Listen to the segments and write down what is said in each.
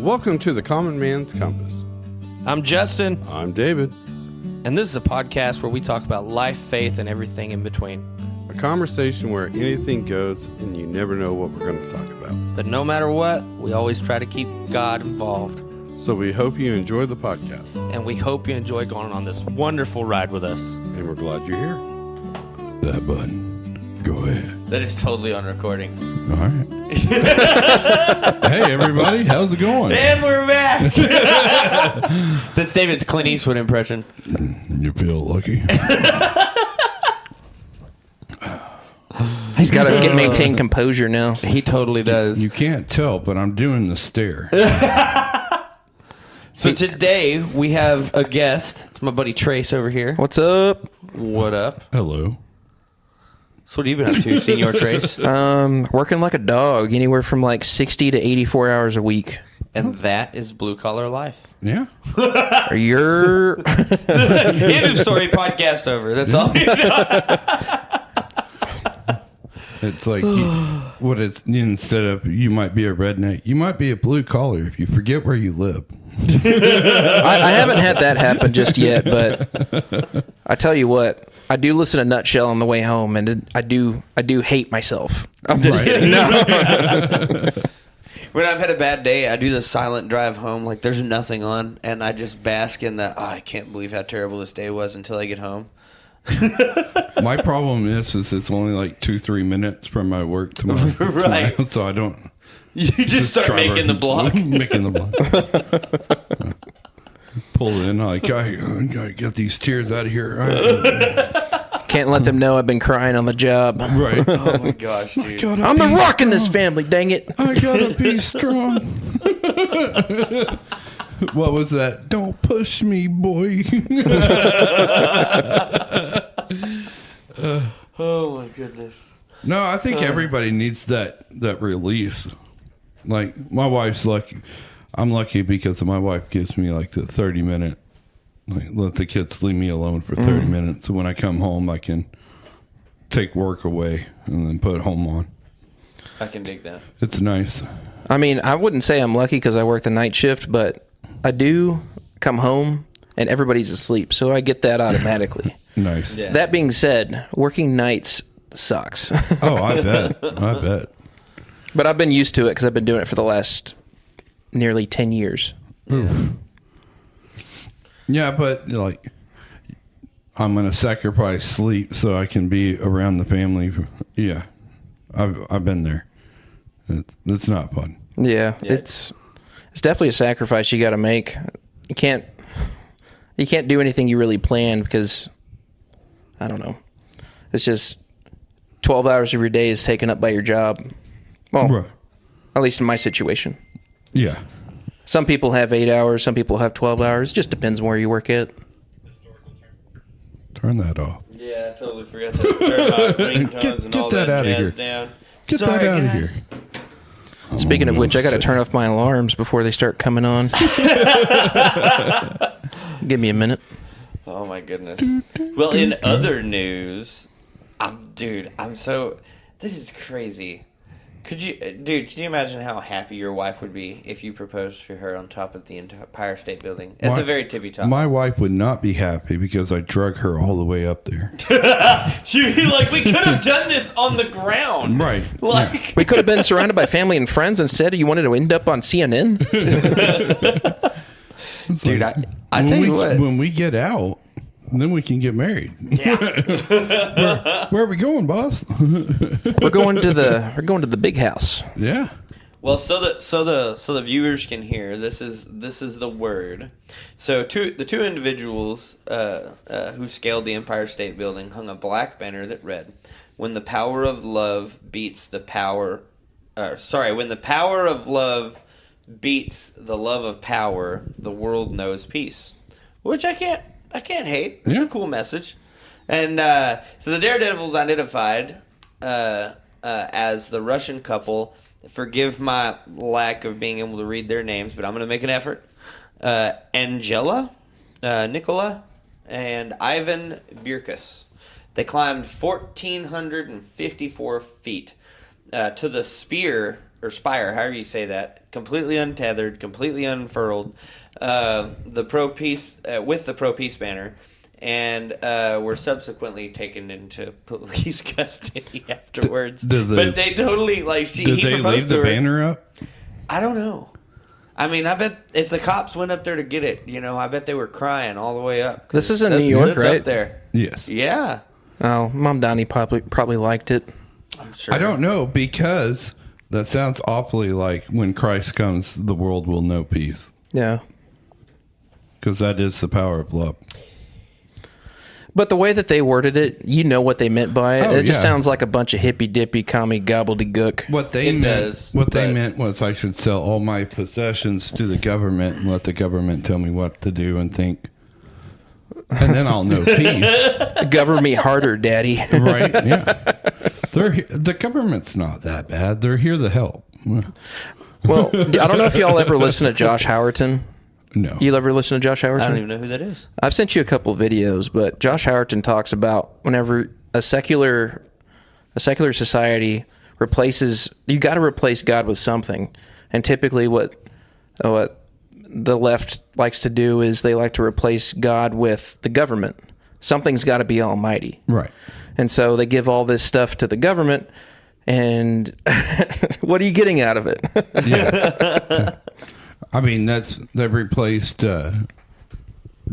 Welcome to the Common Man's Compass. I'm Justin. I'm David. And this is a podcast where we talk about life, faith, and everything in between. A conversation where anything goes and you never know what we're going to talk about. But no matter what, we always try to keep God involved. So we hope you enjoy the podcast. And we hope you enjoy going on this wonderful ride with us. And we're glad you're here. That button. Go ahead. That is totally on recording. All right. Hey, everybody. How's it going? And we're back! That's David's Clint Eastwood impression. You feel lucky? He's got to maintain composure now. He totally does. You can't tell, but I'm doing the stare. So today we have a guest. It's my buddy Trace over here. What's up? What up? Hello. So what have you been up to, Senor Trace? Working like a dog, anywhere from like 60 to 84 hours a week. And that is blue collar life. Yeah. You're End of story. Podcast over. That's all. It's like what it's instead of you might be a redneck, you might be a blue collar if you forget where you live. I haven't had that happen just yet, but I tell you what, I do listen to Nutshell on the way home, and I do hate myself. I'm just kidding. No. When I've had a bad day, I do the silent drive home, like there's nothing on, and I just bask in the, I can't believe how terrible this day was until I get home. My problem is it's only like 2-3 minutes from my work tomorrow. Right. So I don't. You just start drive making the block. Making the block. Pull in, like, I gotta get these tears out of here. Can't let them know I've been crying on the job. Right. Oh my gosh, dude. I'm the rock in this family, dang it. I gotta be strong. What was that? Don't push me, boy. Oh my goodness. No, I think everybody needs that release. Like, my wife's lucky. I'm lucky because my wife gives me like the 30-minute, like, let the kids leave me alone for 30 minutes. So when I come home, I can take work away and then put home on. I can dig that. It's nice. I mean, I wouldn't say I'm lucky because I work the night shift, but I do come home and everybody's asleep, so I get that automatically. Nice. Yeah. That being said, working nights sucks. Oh, I bet. I bet. But I've been used to it because I've been doing it for the last nearly 10 years. Yeah, but like, I'm gonna sacrifice sleep so I can be around the family. Yeah, I've been there. It's not fun. Yeah, it's definitely a sacrifice you got to make. You can't do anything you really planned because I don't know. It's just 12 hours of your day is taken up by your job. Well, Right. at least in my situation. Yeah. Some people have 8 hours. Some people have 12 hours. Just depends on where you work at. Turn that off. Yeah, I totally forgot to turn my ringtones and Get all that that out of jazz here. down. Get Sorry, that out guys. of here. Speaking of which, I got to turn off my alarms before they start coming on. Give me a minute. Oh my goodness. Well, in other news, this is crazy. Can you imagine how happy your wife would be if you proposed to her on top of the Empire State Building at the very tippy top? My wife would not be happy because I drug her all the way up there. She'd be like, we could have done this on the ground. Right. Like, We could have been surrounded by family and friends. Instead, you wanted to end up on CNN? dude, I When tell you what. When we get out, then we can get married. Yeah. Where are we going, boss? We're going to the big house. Yeah. Well, so the viewers can hear. This is the word. So the two individuals who scaled the Empire State Building hung a black banner that read, "When the power of love beats the power, when the power of love beats the love of power, the world knows peace." Which I can't hate. It's a cool message. And so the Daredevils identified as the Russian couple. Forgive my lack of being able to read their names, but I'm going to make an effort. Angela, Nicola, and Ivan Birkus. They climbed 1,454 feet to the spear or spire, however you say that, completely untethered, completely unfurled, the pro peace with the pro peace banner, and were subsequently taken into police custody afterwards. But they totally he Did they proposed leave the to her. banner up? I don't know. I mean, I bet if the cops went up there to get it, I bet they were crying all the way up. This is in New York, It's right? Up there. Yes. Yeah, Oh, Mom Donnie probably liked it. I'm sure. I don't know, because that sounds awfully like when Christ comes, the world will know peace. Yeah. Because that is the power of love. But the way that they worded it, you know what they meant by it. Oh, It just yeah. sounds like a bunch of hippy-dippy commie gobbledygook. What they It meant, does, what they but- meant was I should sell all my possessions to the government and let the government tell me what to do and think, and then I'll know peace. Govern me harder, Daddy. Right? Yeah. The government's not that bad. They're here to help. Well, I don't know if y'all ever listen to Josh Howerton. No. You ever listen to Josh Howerton? I don't even know who that is. I've sent you a couple videos, but Josh Howerton talks about whenever a secular society replaces, you got to replace God with something, and typically what the left likes to do is they like to replace God with the government. Something's got to be almighty, Right. and so they give all this stuff to the government. And what are you getting out of it? Yeah. I mean, they've replaced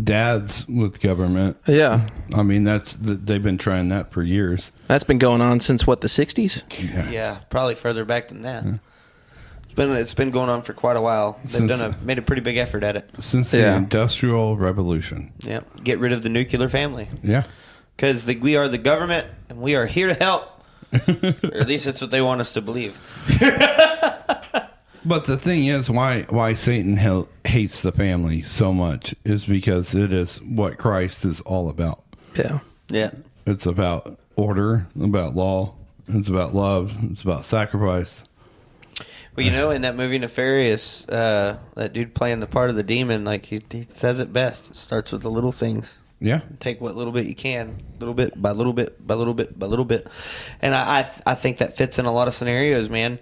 dads with government. Yeah, I mean, they've been trying that for years. that's been going on since what, the 60s? Yeah, probably further back than that. It's been going on for quite a while. They've made a pretty big effort at it. Since the Yeah. Industrial Revolution. Yeah, get rid of the nuclear family Yeah. because we are the government and we are here to help. Or at least that's what they want us to believe. But the thing is, why Satan hates the family so much is because it is what Christ is all about. Yeah. Yeah. It's about order, about law, it's about love, it's about sacrifice. Well, in that movie Nefarious, that dude playing the part of the demon, he says it best. It starts with the little things. Yeah. Take what little bit you can, little bit by little bit by little bit by little bit, and I think that fits in a lot of scenarios, man.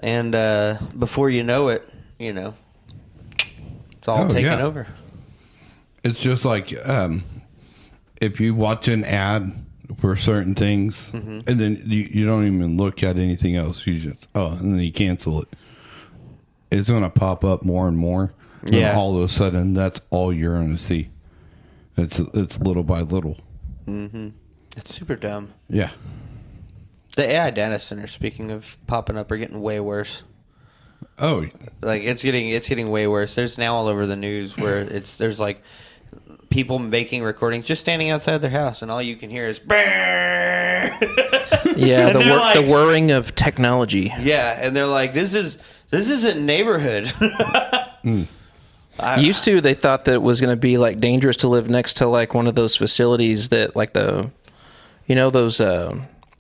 And before you know it, it's all taken yeah. over. It's just like if you watch an ad for certain things and then you don't even look at anything else, you just and then you cancel it. It's going to pop up more and more. And Yeah. all of a sudden, that's all you're going to see. It's little by little. It's super dumb. Yeah. The AI data centers, speaking of popping up, are getting way worse. Oh, It's getting way worse. There's now all over the news where there's people making recordings just standing outside their house, and all you can hear is Yeah, And they're the whirring of technology. yeah, and they're like, this isn't neighborhood. Used to, they thought that it was going to be dangerous to live next to one of those facilities that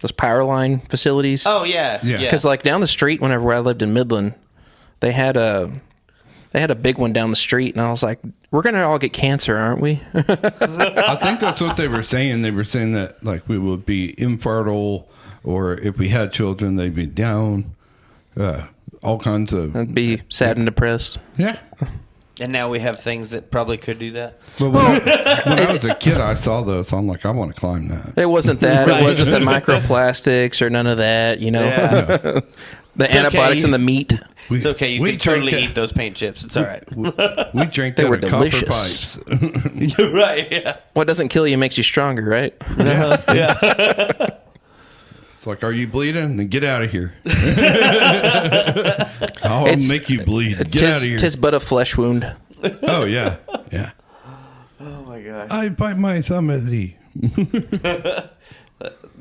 those power line facilities. Oh yeah, Yeah. Because down the street, whenever I lived in Midland, they had a big one down the street, and I was like, we're gonna all get cancer, aren't we? I think that's what they were saying. They were saying that we would be infertile, or if we had children, they'd be down. All kinds of I'd be sad and depressed. yeah. And now we have things that probably could do that. But when I was a kid, I saw those. I'm like, I want to climb that. It wasn't that. Right. It wasn't the microplastics or none of that. Yeah. The It's antibiotics okay. in the meat. It's okay. You can totally drank eat those paint chips. It's all right. We drank They that were in copper delicious. pipes. You're right. Yeah. What doesn't kill you makes you stronger, right? It's like, are you bleeding? Then get out of here. I'll It's- make you bleed. Get out of here. Tis but a flesh wound. Oh yeah, yeah. Oh my gosh. I bite my thumb at thee.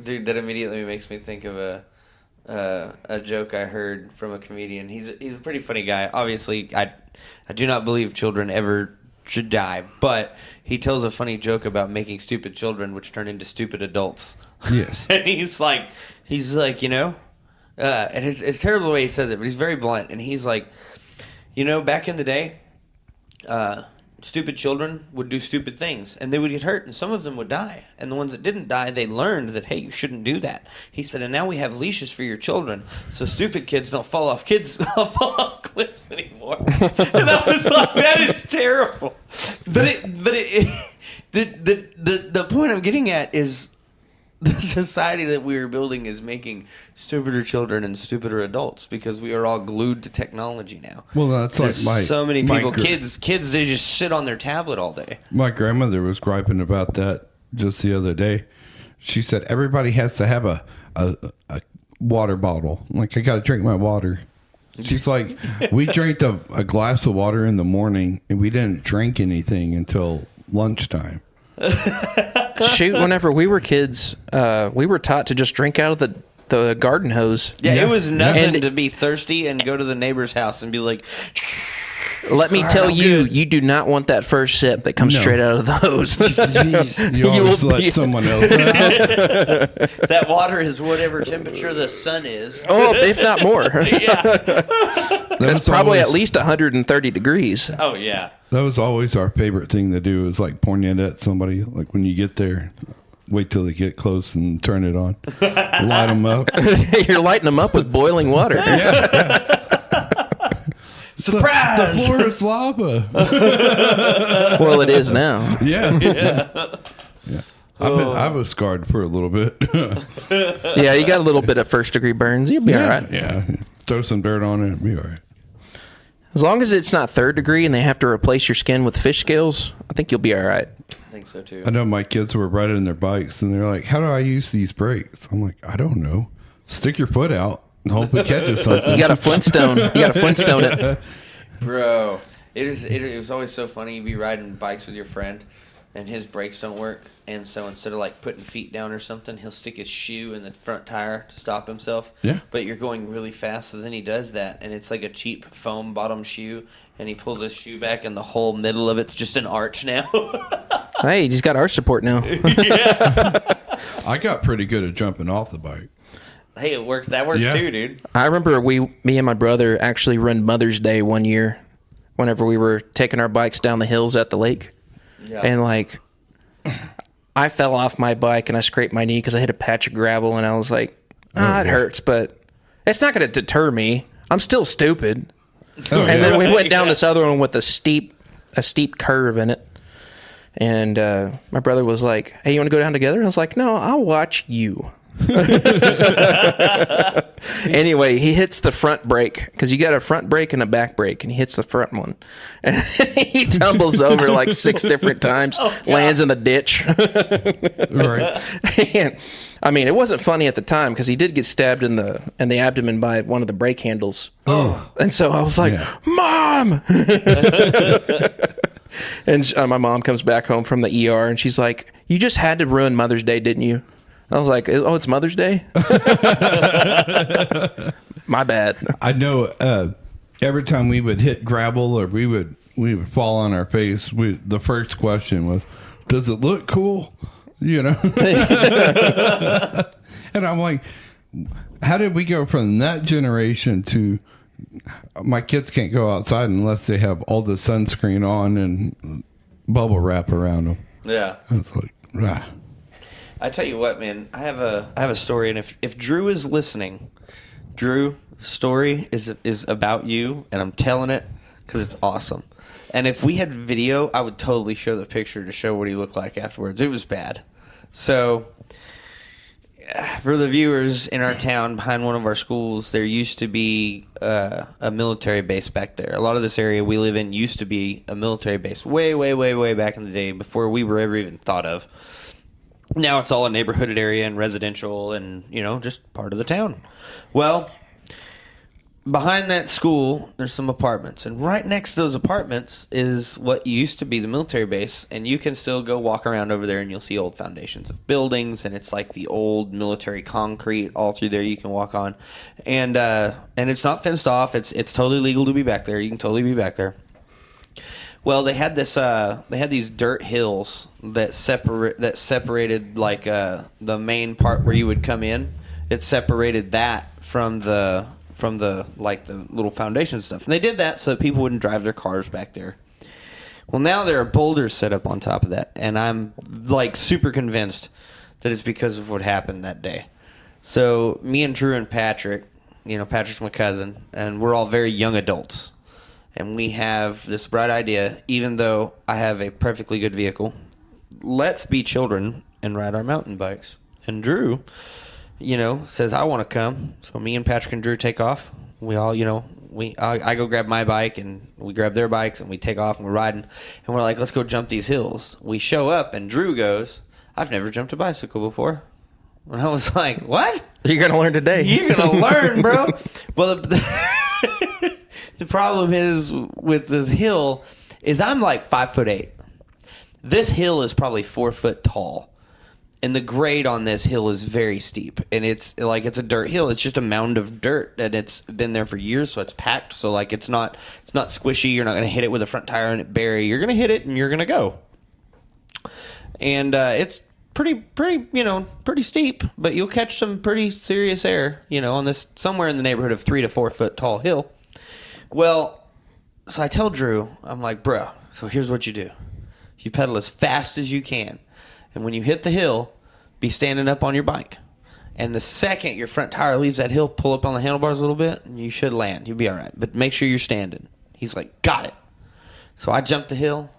Dude, that immediately makes me think of a joke I heard from a comedian. He's a pretty funny guy. Obviously, I do not believe children ever should die, but he tells a funny joke about making stupid children, which turn into stupid adults. Yes. And he's like, and it's terrible the way he says it, but he's very blunt. And he's like, back in the day, stupid children would do stupid things, and they would get hurt, and some of them would die. And the ones that didn't die, they learned that, hey, you shouldn't do that. He said, and now we have leashes for your children, so stupid kids don't fall off cliffs anymore. And I was like, that is terrible. But the point I'm getting at is the society that we are building is making stupider children and stupider adults because we are all glued to technology now. Well, that's There's like so many people, my kids, they just sit on their tablet all day. My grandmother was griping about that just the other day. She said everybody has to have a water bottle. I'm like, I got to drink my water. She's like, we drank a glass of water in the morning, and we didn't drink anything until lunchtime. Shoot, whenever we were kids, we were taught to just drink out of the garden hose. Yeah, it was nothing And- to be thirsty and go to the neighbor's house and be like, Let me tell you, you do not want that first sip that comes No. straight out of the hose. You always will let be- someone else out. that water is whatever temperature the sun is. Oh, if not more. Yeah. That's Probably always, at least 130 degrees. Oh, yeah. That was always our favorite thing to do, is like pointing it at somebody. Like when you get there, wait till they get close and turn it on. Light them up. You're lighting them up with boiling water. Surprise! The floor is lava. Well, it is now. Yeah. Yeah. I was scarred for a little bit. Yeah, you got a little bit of first degree burns. You'll be all right. Yeah. Throw some dirt on it and be all right. As long as it's not third degree and they have to replace your skin with fish scales, I think you'll be all right. I think so, too. I know my kids were riding their bikes and they're like, how do I use these brakes? I'm like, I don't know. Stick your foot out and hope it catches something. You got to Flintstone. You got to Flintstone it. Bro, it was always so funny. You'd be riding bikes with your friend, and his brakes don't work. And so instead of like putting feet down or something, he'll stick his shoe in the front tire to stop himself. Yeah. But you're going really fast, so then he does that, and it's like a cheap foam bottom shoe, and he pulls his shoe back, and the whole middle of it's just an arch now. Hey, he's got arch support now. I got pretty good at jumping off the bike. Hey, it works. That works Yeah. too, dude. I remember me and my brother actually run Mother's Day one year whenever we were taking our bikes down the hills at the lake. Yeah. And like, I fell off my bike and I scraped my knee because I hit a patch of gravel, and I was like, it hurts, but it's not going to deter me. I'm still stupid. Oh, And then we went down this other one with a steep curve in it. And my brother was like, hey, you want to go down together? And I was like, no, I'll watch you. Anyway, he hits the front brake because you got a front brake and a back brake, and he hits the front one, and he tumbles over like 6 different times, lands in the ditch. Right. And, I mean, it wasn't funny at the time because he did get stabbed in the abdomen by one of the brake handles. Oh, and so I was like, Yeah. Mom. And my mom comes back home from the ER, and she's like, you just had to ruin Mother's Day, didn't you? I was like, oh, it's Mother's Day? My bad. I know every time we would hit gravel or we would fall on our face, the first question was, does it look cool? You know? And I'm like, how did we go from that generation to my kids can't go outside unless they have all the sunscreen on and bubble wrap around them? Yeah. It's like, ah. I tell you what, man. I have a story, and if Drew is listening, Drew, story is about you, and I'm telling it because it's awesome. And if we had video, I would totally show the picture to show what he looked like afterwards. It was bad. So, for the viewers in our town, behind one of our schools, there used to be a military base back there. A lot of this area we live in used to be a military base way, way, way, way back in the day before we were ever even thought of. Now it's all a neighborhooded area and residential and, just part of the town. Well, behind that school, there's some apartments. And right next to those apartments is what used to be the military base. And you can still go walk around over there and you'll see old foundations of buildings. And it's like the old military concrete all through there you can walk on. And it's not fenced off. It's totally legal to be back there. You can totally be back there. Well, they had these dirt hills that separated like the main part where you would come in. It separated that from the like the little foundation stuff. And they did that so that people wouldn't drive their cars back there. Well, now there are boulders set up on top of that, and I'm like super convinced that it's because of what happened that day. So me and Drew and Patrick, Patrick's my cousin, and we're all very young adults. And we have this bright idea, even though I have a perfectly good vehicle, let's be children and ride our mountain bikes. And Drew, says, I want to come. So me and Patrick and Drew take off. We all, I go grab my bike and we grab their bikes and we take off and we're riding. And we're like, let's go jump these hills. We show up and Drew goes, I've never jumped a bicycle before. And I was like, what? You're going to learn today. You're going to learn, bro. Well, the problem is with this hill is I'm like 5'8". This hill is probably 4 foot tall. And the grade on this hill is very steep. And it's a dirt hill. It's just a mound of dirt. And it's been there for years, so it's packed. So like it's not squishy. You're not going to hit it with a front tire and it bury. You're going to hit it and you're going to go. And it's pretty steep, but you'll catch some pretty serious air, on this somewhere in the neighborhood of 3 to 4 foot tall hill. Well, so I tell Drew, I'm like, bro, so here's what you do. You pedal as fast as you can. And when you hit the hill, be standing up on your bike. And the second your front tire leaves that hill, pull up on the handlebars a little bit, and you should land. You'll be all right. But make sure you're standing. He's like, got it. So I jump the hill.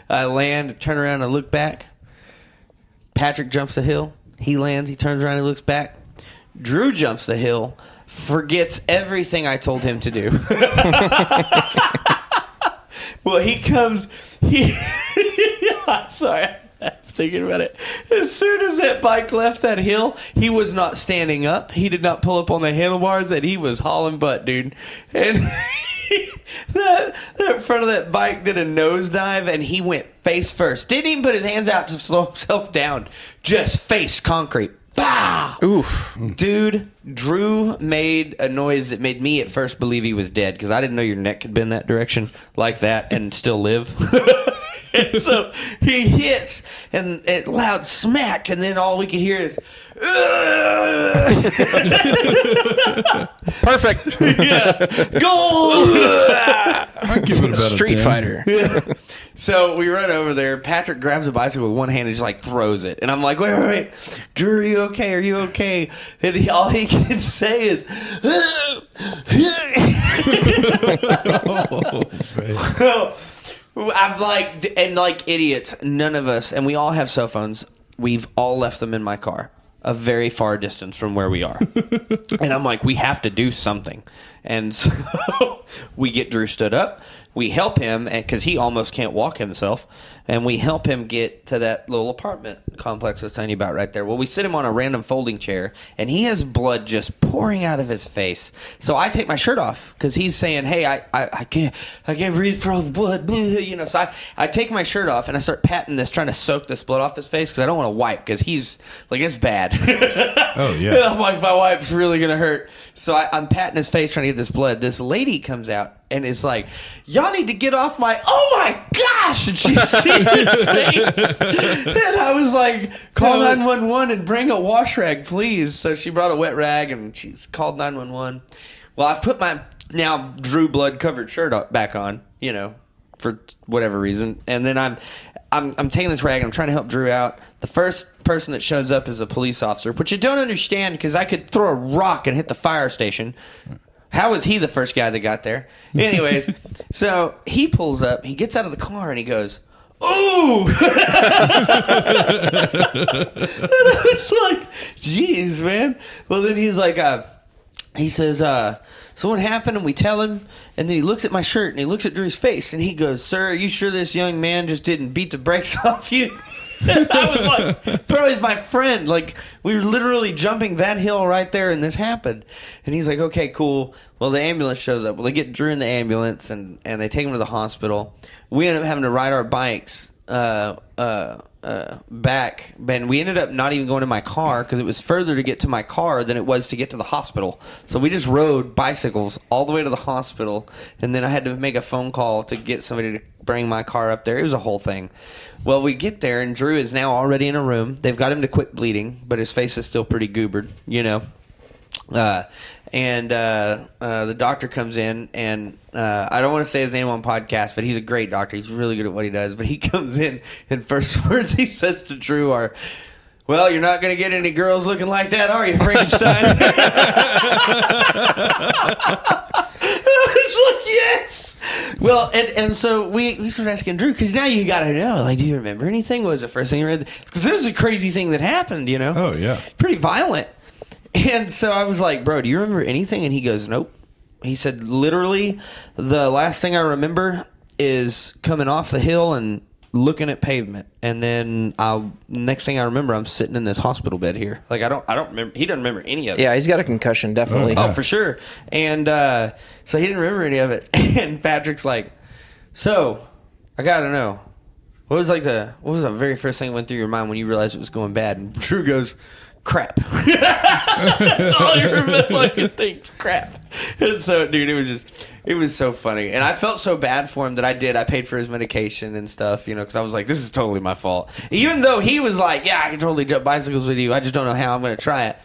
I land, turn around, and look back. Patrick jumps the hill. He lands. He turns around and looks back. Drew jumps the hill. Forgets everything I told him to do. Well, he comes. I'm sorry. I'm thinking about it. As soon as that bike left that hill, he was not standing up. He did not pull up on the handlebars, and he was hauling butt, dude. And that front of that bike did a nosedive, and he went face first. Didn't even put his hands out to slow himself down. Just face concrete. Ah! Oof. Dude, Drew made a noise that made me at first believe he was dead because I didn't know your neck could bend that direction like that and still live. And so he hits and it loud smack, and then all we could hear is Perfect. yeah, goal. I'd give it about Street a 10. Fighter. Yeah. So we run over there. Patrick grabs a bicycle with one hand and just like throws it. And I'm like, wait. Drew, are you okay? Are you okay? And all he can say is, I'm like, and like idiots, none of us, and we all have cell phones. We've all left them in my car, a very far distance from where we are. And I'm like, we have to do something. And so we get Drew stood up. We help him because he almost can't walk himself. And we help him get to that little apartment complex I was telling you about right there. Well, we sit him on a random folding chair, and he has blood just pouring out of his face. So I take my shirt off because he's saying, hey, I can't breathe for all the blood. So I take my shirt off, and I start patting this, trying to soak this blood off his face because I don't want to wipe because he's like, it's bad. Oh, yeah. And I'm like, if I wipe, it's really going to hurt. So I'm patting his face, trying to get this blood. This lady comes out and is like, y'all need to get off oh my gosh! And she's seen his face. And I was like, call 911 and bring a wash rag, please. So she brought a wet rag and she's called 911. Well, I've put my now Drew blood covered shirt back on, for whatever reason. And then I'm taking this rag and I'm trying to help Drew out. The first person that shows up is a police officer, which you don't understand because I could throw a rock and hit the fire station. How was he the first guy that got there? Anyways, so he pulls up, he gets out of the car, and he goes, ooh! And I was like, geez, man. Well, then he's like, he says, so what happened? And we tell him, and then he looks at my shirt, and he looks at Drew's face, and he goes, sir, are you sure this young man just didn't beat the brakes off you? I was like, bro, he's my friend. Like, we were literally jumping that hill right there, and this happened. And he's like, okay, cool. Well, the ambulance shows up. Well, they get Drew in the ambulance, and they take him to the hospital. We end up having to ride our bikes back. And we ended up not even going to my car because it was further to get to my car than it was to get to the hospital. So we just rode bicycles all the way to the hospital, and then I had to make a phone call to get somebody to bring my car up there. It was a whole thing. Well, we get there, and Drew is now already in a room. They've got him to quit bleeding, but his face is still pretty goobered, and the doctor comes in, and I don't want to say his name on podcast, but he's a great doctor. He's really good at what he does. But he comes in, and first words he says to Drew are, "Well, you're not going to get any girls looking like that, are you, Frankenstein?" It's like, yes. Well, and so we started asking Drew, because now you got to know, like, do you remember anything? What was the first thing you read? Because it was a crazy thing that happened, you know? Oh, yeah. Pretty violent. And so I was like, bro, do you remember anything? And he goes, nope. He said, literally, the last thing I remember is coming off the hill and looking at pavement, and then next thing I remember, I'm sitting in this hospital bed here. Like I don't remember. He doesn't remember any of it. Yeah, he's got a concussion, definitely. Oh, for sure. And so he didn't remember any of it. And Patrick's like, so I gotta know, what was the very first thing that went through your mind when you realized it was going bad? And Drew goes, crap. That's all I remember fucking thinks, crap. And so, dude, it was so funny. And I felt so bad for him that I paid for his medication and stuff, you know, because I was like, this is totally my fault. Even though he was like, yeah, I can totally jump bicycles with you, I just don't know how I'm going to try it.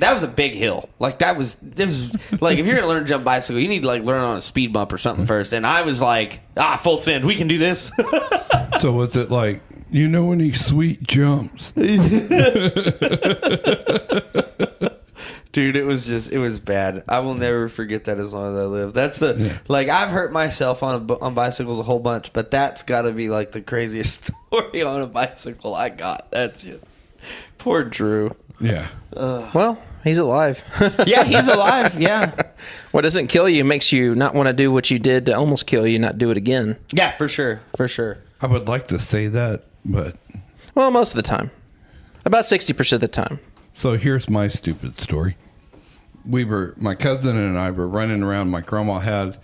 That was a big hill. Like, this was like, if you're going to learn to jump bicycle, you need to, like, learn on a speed bump or something first. And I was like, full send, we can do this. So was it like, you know, any sweet jumps? Dude, it was bad. I will never forget that as long as I live. That's like, I've hurt myself on bicycles a whole bunch, but that's got to be like the craziest story on a bicycle I got. That's it. Poor Drew. Yeah. Well, he's alive. Yeah, he's alive. Yeah. What doesn't kill you makes you not want to do what you did to almost kill you, not do it again. Yeah, for sure. For sure. I would like to say that, but... Well, most of the time. About 60% of the time. So here's my stupid story. My cousin and I were running around. My grandma had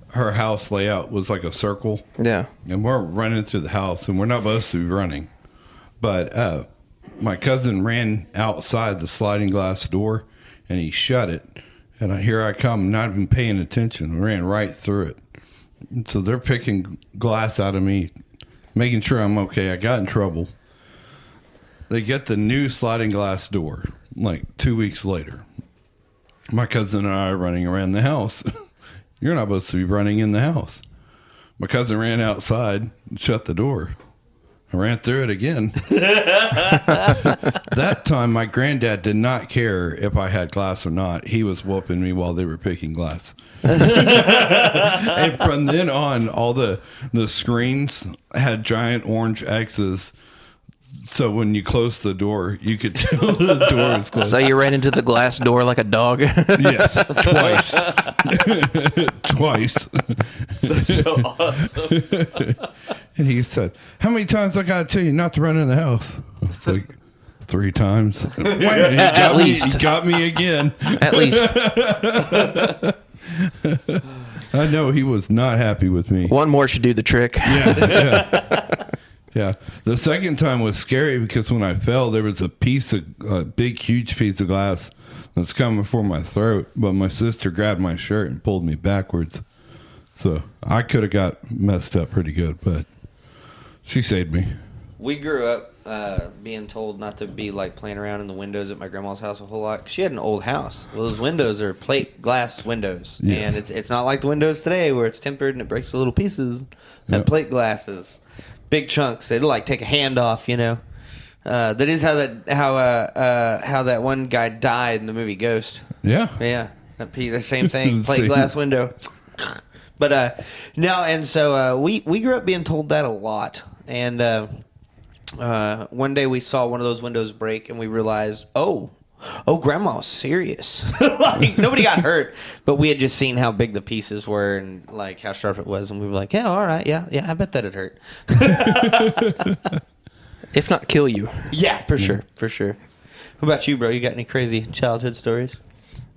her house layout was like a circle. Yeah. And we're running through the house, and we're not supposed to be running. But my cousin ran outside the sliding glass door, and he shut it. And here I come, not even paying attention. Ran right through it. And so they're picking glass out of me, making sure I'm okay. I got in trouble. They get the new sliding glass door like 2 weeks later. My cousin and I are running around the house. You're not supposed to be running in the house. My cousin ran outside and shut the door. I ran through it again. That time, my granddad did not care if I had glass or not. He was whooping me while they were picking glass. And from then on, all the screens had giant orange X's. So when you close the door, you could tell the door is closed. So you ran into the glass door like a dog? Yes, twice. Twice. That's so awesome. And he said, "How many times I got to tell you not to run in the house?" I was like, 3 times. At least. He got me again. At least. I know he was not happy with me. One more should do the trick. Yeah. The second time was scary because when I fell, there was a big, huge piece of glass that's coming for my throat. But my sister grabbed my shirt and pulled me backwards. So I could have got messed up pretty good, but she saved me. We grew up being told not to be like playing around in the windows at my grandma's house a whole lot. She had an old house. Well, those windows are plate glass windows, Yes. and it's not like the windows today where it's tempered and it breaks to little pieces. That Yep. plate glasses, big chunks. They'd like take a hand off, you know. That is how that one guy died in the movie Ghost. Yeah. Yeah, the same thing. Plate Same. glass window. But no, and so we grew up being told that a lot. And one day we saw one of those windows break, and we realized, oh, Grandma was serious. Like, nobody got hurt, but we had just seen how big the pieces were and like how sharp it was, and we were like, yeah, all right, yeah, I bet that'd hurt. If not kill you. Yeah, for sure. What about you, bro? You got any crazy childhood stories?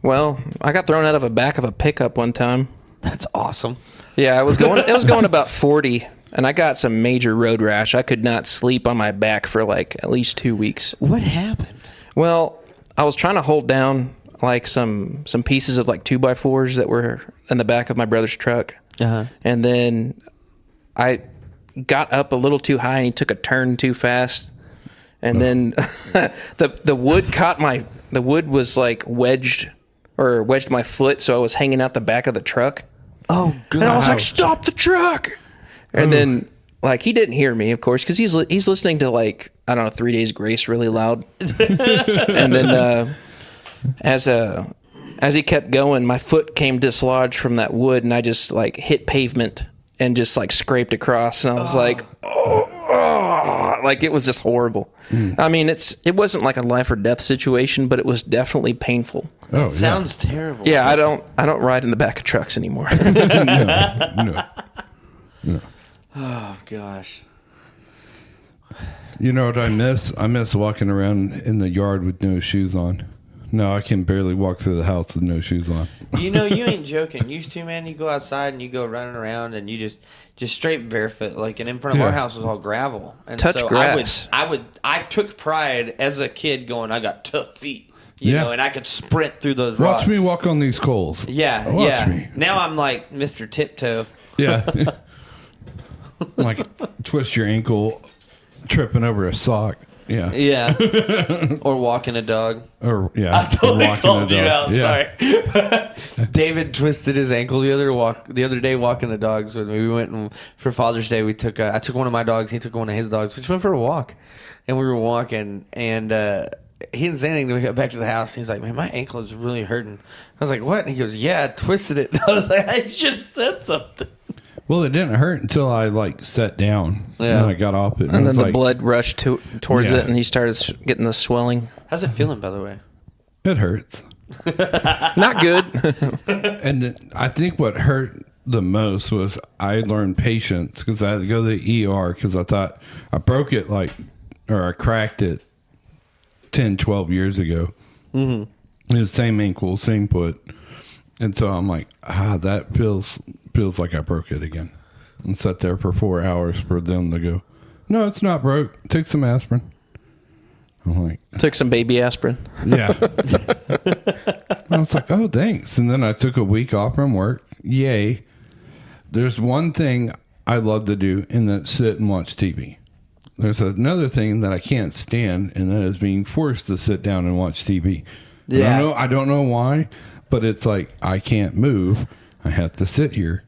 Well, I got thrown out of the back of a pickup one time. That's awesome. Yeah, it was going about 40, and I got some major road rash. I could not sleep on my back for like at least 2 weeks. What happened? Well, I was trying to hold down like some pieces of like 2x4s that were in the back of my brother's truck. Uh-huh. And then I got up a little too high and he took a turn too fast. And then the wood caught the wood was like wedged or wedged my foot, so I was hanging out the back of the truck. Oh god! And I was like, "Stop the truck!" And then, like, he didn't hear me, of course, because he's listening to, like, I don't know, 3 Days Grace really loud. And then as he kept going, my foot came dislodged from that wood, and I just, like, hit pavement and just, like, scraped across. And I was like, like, it was just horrible. I mean, it wasn't like a life or death situation, but it was definitely painful. Oh, Sounds terrible. Yeah, I don't ride in the back of trucks anymore. No. Oh gosh. You know what I miss? I miss walking around in the yard with no shoes on. No, I can barely walk through the house with no shoes on. You know, you ain't joking. Used to, man, you go outside and you go running around and you just straight barefoot. Like, and in front of our house was all gravel. And Touch so grass. I took pride as a kid going, I got tough feet, you Yeah. know, and I could sprint through those Watch rocks. me walk on these coals. Yeah, Watch yeah. me. Now I'm like Mr. Tiptoe. Yeah. Like twist your ankle, tripping over a sock. Yeah. Yeah. Or walking a dog. Or yeah. I totally walking called a you dog. out. Sorry. David twisted his ankle the other day walking the dogs with me. We went and for Father's Day. I took one of my dogs. He took one of his dogs. We just went for a walk, and we were walking, and he didn't say anything. Then we got back to the house. He's like, "Man, my ankle is really hurting." I was like, "What?" And he goes, "Yeah, I twisted it." I was like, "I should have said something." Well, it didn't hurt until I like sat down. Yeah. And I got off it. And I then was the like, blood rushed towards Yeah. it, and he started getting the swelling. How's it feeling, by the way? It hurts. Not good. And I think what hurt the most was I learned patience because I had to go to the ER because I thought I broke it or I cracked it 10, 12 years ago. Mm-hmm. The same ankle, same foot. And so I'm like, that feels like I broke it again. And sat there for 4 hours for them to go, no, it's not broke. Take some aspirin. I'm like, Took some baby aspirin. yeah. I was like, oh, thanks. And then I took a week off from work. Yay. There's one thing I love to do, and that's sit and watch TV. There's another thing that I can't stand, and that is being forced to sit down and watch TV. Yeah. I don't know why, but it's like I can't move. I have to sit here.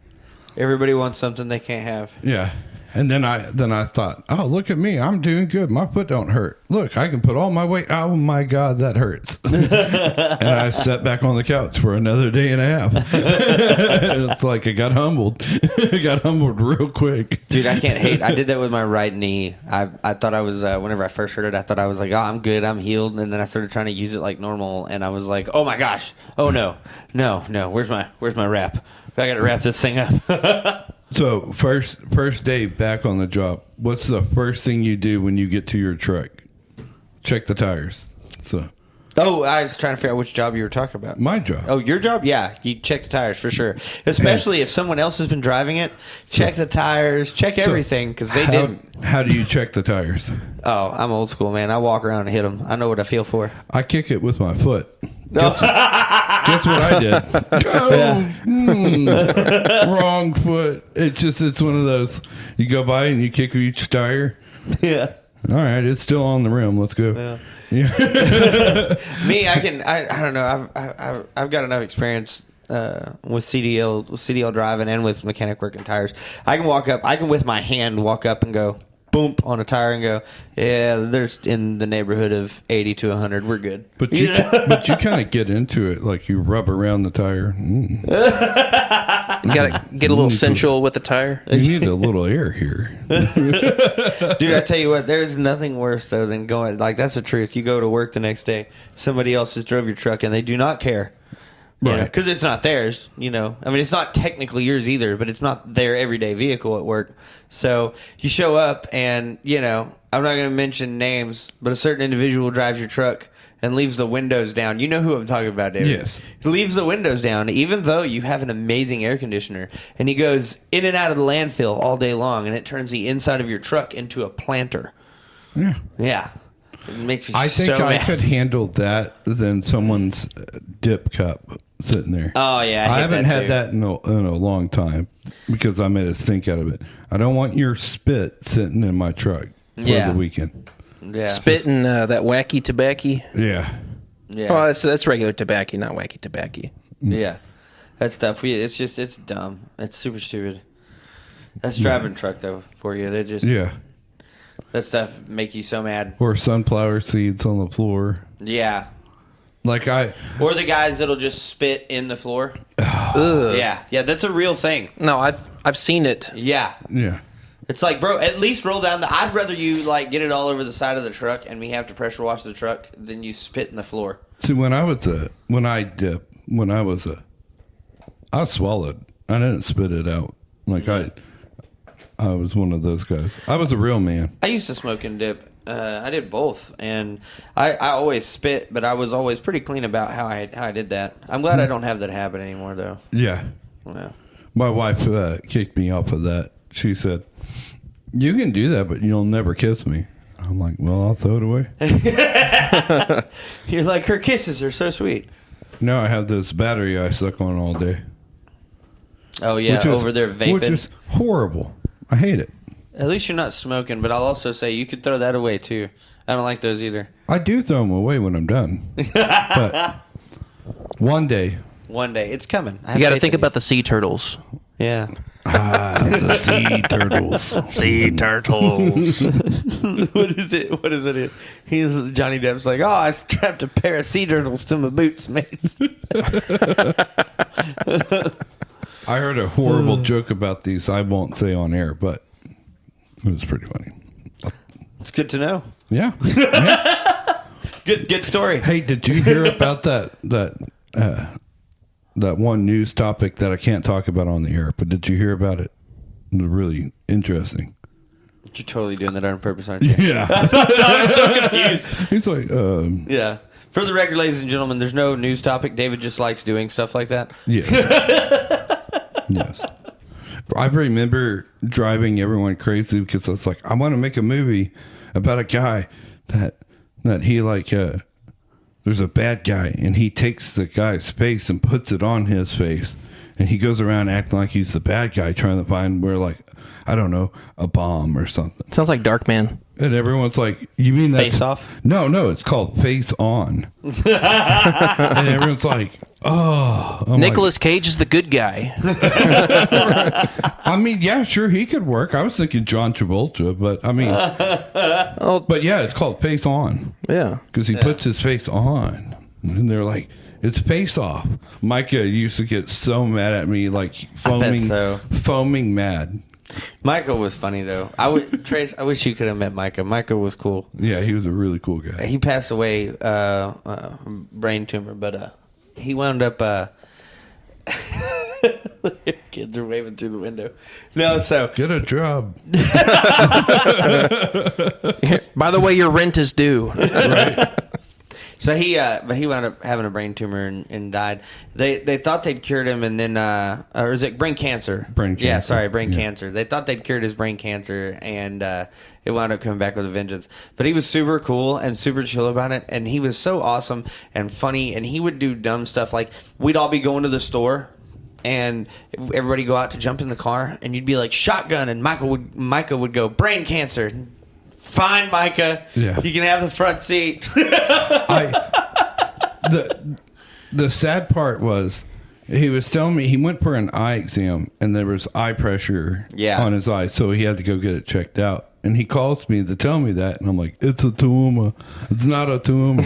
Everybody wants something they can't have. Yeah. And then I thought, oh, look at me. I'm doing good. My foot don't hurt. Look, I can put all my weight. Oh, my God, that hurts. And I sat back on the couch for another day and a half. It's like I got humbled. I got humbled real quick. Dude, I can't hate. I did that with my right knee. I thought I was, whenever I first heard it, I thought I was like, oh, I'm good. I'm healed. And then I started trying to use it like normal. And I was like, oh, my gosh. Oh, no. Where's my wrap? I got to wrap this thing up. So first day back on the job, what's the first thing you do when you get to your truck? Check the tires. So Oh, I was trying to figure out which job you were talking about. my job. Oh, your job? Yeah, you check the tires for sure. Especially if someone else has been driving it. Check the tires, check everything, because they didn't. How do you check the tires? Oh, I'm old school, man. I walk around and hit them. I know what I feel for. I kick it with my foot. Guess what I did? Wrong foot. It's one of those. You go by and you kick each tire. Yeah. All right, it's still on the rim. Let's go. Yeah. Me, I don't know. I've got enough experience with CDL driving and with mechanic working tires. I can with my hand walk up and go boom on a tire and go, yeah, there's in the neighborhood of 80 to 100. We're good. But you kind of get into it, like you rub around the tire. You gotta get a little sensual with the tire. You need a little air here. Dude, I tell you what, there's nothing worse though than going, like, that's the truth. You go to work the next day, somebody else has drove your truck and they do not care. Right. Because it's not theirs, I mean, it's not technically yours either, but it's not their everyday vehicle at work. So you show up and, I'm not going to mention names, but a certain individual drives your truck and leaves the windows down. You know who I'm talking about, David. Yes. He leaves the windows down, even though you have an amazing air conditioner. And he goes in and out of the landfill all day long, and it turns the inside of your truck into a planter. Yeah. Yeah. It makes me I think so I mad. could handle that than someone's dip cup sitting there. Oh, yeah. I haven't had too. that in a long time because I made a stink out of it. I don't want your spit sitting in my truck for Yeah. the weekend. Yeah. Spitting that wacky tobacco. Yeah. Yeah. Well, that's regular tobacco, not wacky tobacco. Yeah, that stuff. It's dumb. It's super stupid. That's driving truck though for you. They just Yeah. that stuff make you so mad. Or sunflower seeds on the floor. Yeah, Like or the guys that'll just spit in the floor. Ugh. Yeah, that's a real thing. No, I've seen it. Yeah, yeah. it's like, bro, at least roll down the. I'd rather you like get it all over the side of the truck and me have to pressure wash the truck than you spit in the floor. See, I swallowed. I didn't spit it out. Like I was one of those guys. I was a real man. I used to smoke and dip. I did both, and I always spit, but I was always pretty clean about how I did that. I'm glad I don't have that habit anymore, though. Yeah. Yeah. My wife kicked me off of that. She said, "You can do that, but you'll never kiss me." I'm like, "Well, I'll throw it away." You're like, her kisses are so sweet. No, I have this battery I suck on all day. Oh yeah, Which is- over there vaping. Which is horrible. I hate it. At least you're not smoking, but I'll also say you could throw that away too. I don't like those either. I do throw them away when I'm done. But one day, One day it's coming. You got to think about the sea turtles. Yeah. the sea turtles. Sea turtles. What is it? What is it? He's Johnny Depp's like, oh, I strapped a pair of sea turtles to my boots, mate. I heard a horrible joke about these. I won't say on air, but it was pretty funny. It's good to know. Yeah. Good story. Hey, did you hear about that one news topic that I can't talk about on the air? But did you hear about it? It was really interesting. You're totally doing that on purpose, aren't you? Yeah. I'm so confused. He's like, Yeah. For the record, ladies and gentlemen, there's no news topic. David just likes doing stuff like that. yes. Yes. I remember driving everyone crazy because I was like, I want to make a movie about a guy that he like, there's a bad guy and he takes the guy's face and puts it on his face and he goes around acting like he's the bad guy trying to find where, like, I don't know, a bomb or something. Sounds like Darkman. And everyone's like, you mean that? Face Off? No, it's called Face On. And everyone's like, oh. I'm Nicolas Cage is the good guy. I mean, yeah, sure, he could work. I was thinking John Travolta, but I mean, but yeah, it's called Face On Yeah. because he puts his face on. And they're like, it's Face Off. Micah used to get so mad at me, like foaming mad. Michael was funny, though. Trace, I wish you could have met Micah. Micah was cool. Yeah, he was a really cool guy. He passed away, brain tumor, but he wound up. Kids are waving through the window. No, so Get a job. By the way, your rent is due. Right? so he wound up having a brain tumor and died. They thought they'd cured him, and then or is it brain cancer? Brain Yeah, cancer. sorry, brain Yeah. cancer. They thought they'd cured his brain cancer, and it wound up coming back with a vengeance. But he was super cool and super chill about it, and he was so awesome and funny, and he would do dumb stuff like we'd all be going to the store. And everybody go out to jump in the car, and you'd be like shotgun, and Micah would go brain cancer. Fine, Micah. Yeah. You can have the front seat. The sad part was he was telling me he went for an eye exam and there was eye pressure on his eye, so he had to go get it checked out. And he calls me to tell me that, and I'm like, it's a tumor. It's not a tumor.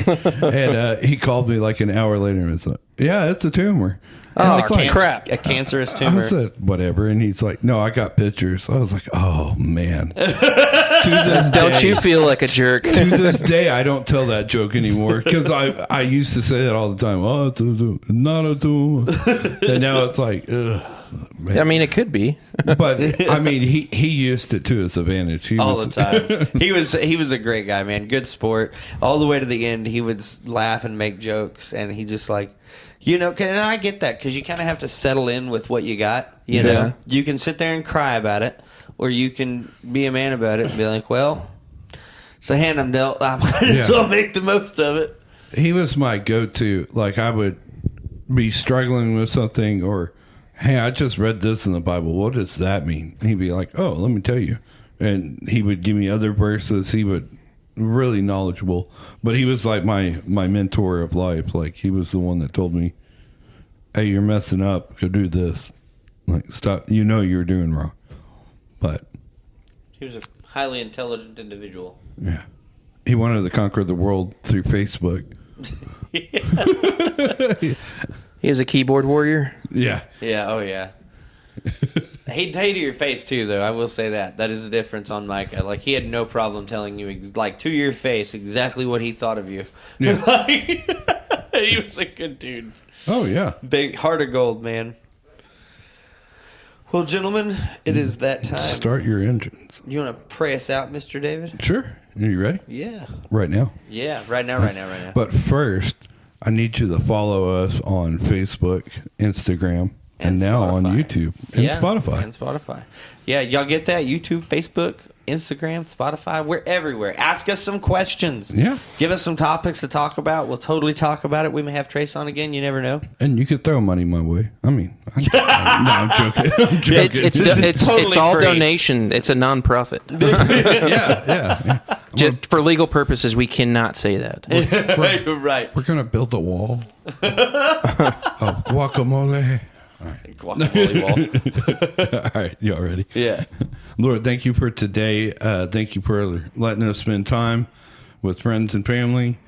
And he called me like an hour later and was like, yeah, it's a tumor. Oh, It's like, crap. A cancerous I tumor. said, whatever. And he's like, no, I got pictures. I was like, oh, man. To this Don't day- you feel like a jerk? to this day, I don't tell that joke anymore because I used to say that all the time. Oh, it's not a tumor. And now it's like, ugh. Man. I mean, it could be. But I mean, he used it to his advantage. He All was, the time. He was a great guy, man. Good sport. All the way to the end, he would laugh and make jokes, and he just like, and I get that because you kind of have to settle in with what you got. You know, Yeah. you can sit there and cry about it, or you can be a man about it and be like, well, it's a hand I'm dealt. I might as well make the most of it. He was my go-to. Like I would be struggling with something, or hey, I just read this in the Bible. What does that mean? And he'd be like, oh, let me tell you. And he would give me other verses. He would really knowledgeable. But he was like my mentor of life. Like, he was the one that told me, hey, you're messing up. Go do this. Like, stop. You know you're doing wrong. But He was a highly intelligent individual. yeah, he wanted to conquer the world through Facebook. He is a keyboard warrior. Yeah. Yeah, oh yeah. He'd tell you to your face too, though. I will say that. That is the difference on Micah. Like, he had no problem telling you, like, to your face exactly what he thought of you. Yeah. He was a good dude. Oh, yeah. Big heart of gold, man. Well, gentlemen, it is that time. Start your engines. You want to pray us out, Mr. David? Sure. Are you ready? Yeah. Right now. Yeah, right now. But first, I need you to follow us on Facebook, Instagram, and now on Spotify. YouTube and Spotify. And Spotify. Yeah, y'all get that? YouTube, Facebook, Instagram, Spotify. We're everywhere. Ask us some questions. Yeah. Give us some topics to talk about. We'll totally talk about it. We may have Trace on again. You never know. And you could throw money my way. I mean, I'm joking. I'm joking. It's totally all free. donation. It's a non-profit. yeah. Just for legal purposes, we cannot say that. You're right. We're going to build a wall of guacamole. Guacamole wall. All right. Y'all ready? Yeah. Lord, thank you for today. Thank you for letting us spend time with friends and family.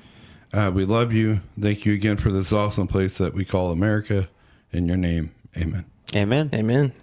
We love you. Thank you again for this awesome place that we call America. In your name, amen. Amen. Amen.